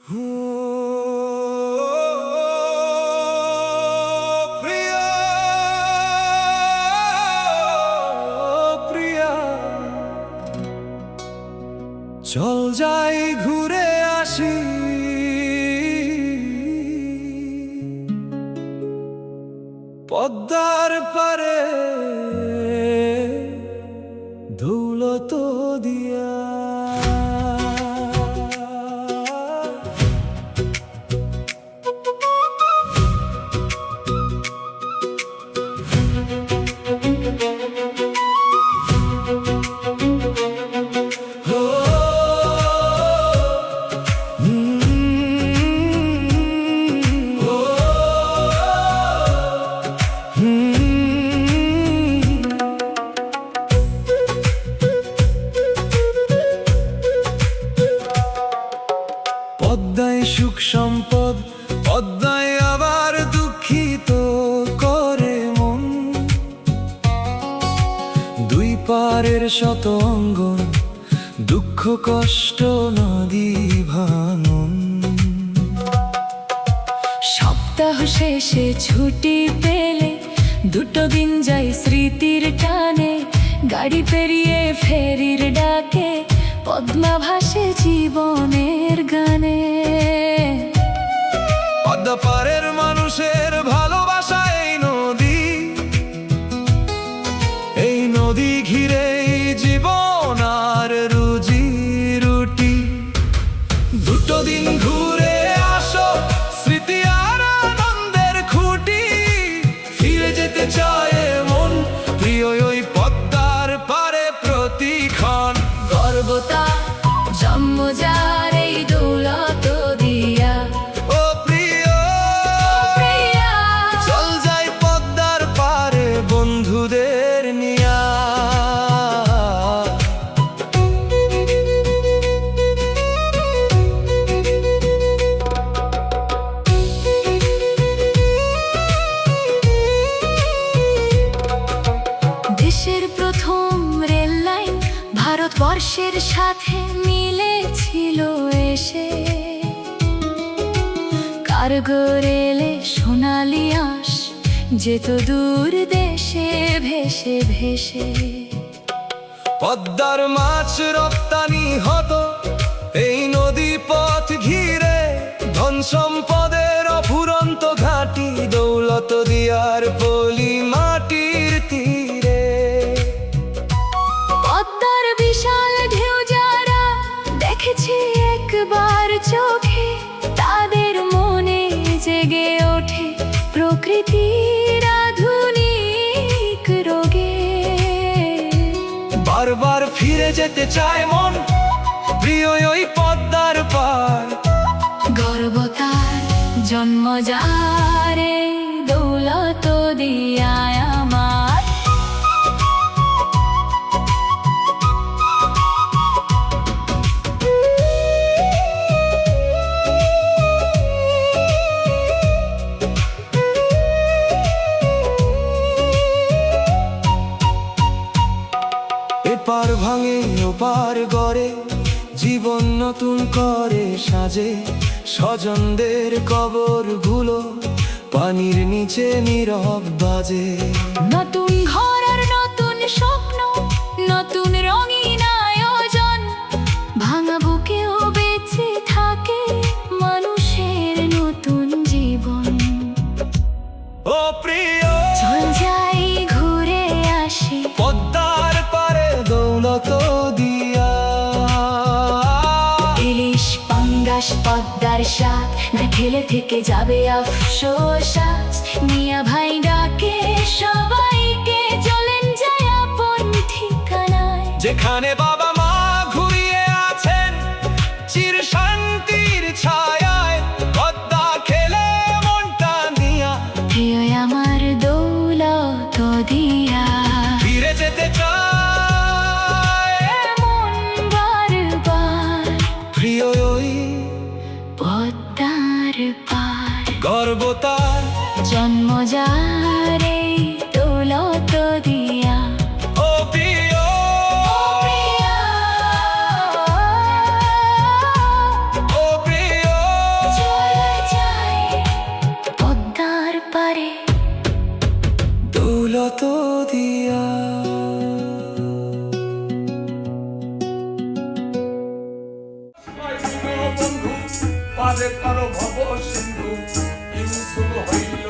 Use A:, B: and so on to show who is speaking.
A: প্রিয়া, প্রিয়া, চল যাই ঘুরে আসি পদ্মার পারে দৌলত দিয়া। পদ্মায় সুখ সম্পদ, পদ্মায় আবার দুঃখিত করে মন। দুই পারের শত অঙ্গন, দুঃখ কষ্ট নদী ভাঙন।
B: সপ্তাহ শেষে ছুটি পেলে দুটো দিন যাই স্মৃতির টানে। গাড়ি পেরিয়ে ফেরির ডাকে পদ্মা ভাসে জীবনের গানে।
A: পদ্মা পারের মানুষের ভালোবাসা এই নদী, এই নদী ঘিরেই জীবন আর রুজি রুটি। দুটো দিন ঘুরে আসো, স্মৃতি আর আনন্দের খুঁটি। ফিরে যেতে চায় মন, প্রিয় ওই পদ্মার পারে প্রতিক্ষণ।
B: গর্বতা জন্ম যার এই দৌলত দিয়া।
A: ও প্রিয়,
B: প্রিয়া,
A: চল যাই পদ্মার পারে বন্ধুদের নিয়া।
B: দেশের প্রথম রেল লাইন ভারতবর্ষের সাথে মিলেছিল এসে। কার্গো রেলে সোনালি আঁশ যেত দূর দেশে ভেসে ভেসে।
A: পদ্মার মাছ রপ্তানি হতো এই নদী পথ ঘিরে। ধন সম্পদের অফুরন্ত ঘাটি, দৌলত দিয়ার পলি মাটির তীরে।
B: পদ্মার বিশাল ঢেউ যারা দেখেছে একবার চোখে, তাদের মনে জেগে ওঠে প্রকৃতির আধুনিক রোগে।
A: বারবার ফিরে যেতে চায় মন, প্রিয় ওই পদ্মার পার।
B: গর্বতার জন্ম যারে দৌলত দিয়া আমার।
A: এপার ভাঙে ওপার গড়ে, জীবন নতুন করে সাজে। স্বজনদের কবরগুলো পানির নিচে নীরব বাজে।
B: নতুন ঘর আর নতুন স্বপ্ন, নতুন রঙিন আয়োজন। ভাঙা বুকেও বেঁচে থাকে মানুষের নতুন জীবন।
A: ও প্রিয়,
B: চল যাই ঘুরে আসি
A: পদ্মার পারে দৌলত দিয়া।
B: ইলিশ পাঙ্গাস পদ্মার স্বাদ না খেলে থেকে যাবে আফসোস আজ। মিয়া ভাই ডাকে সবাইকে, চলেন যায় আপন ঠিকানায়।
A: যেখানে বাবা মা ঘুরিয়ে আছেন চির শান্তির ছায়ায়। পদ্মা খেলে মনটা নিয়া,
B: প্রিয় আমার দৌলত দিয়া।
A: ফিরে যেতে চায়
B: মন বারবার
A: প্রিয় ওই
B: পদ্মার পার।
A: গর্বতার
B: জন্ম যার এই দৌলত দিয়া।
A: ও প্রিয়,
B: প্রিয়া,
A: ও প্রিয়। কুলত দিয়া
C: বন্ধু পারে পারো ভব সিন্ধু ইউসুফ হইল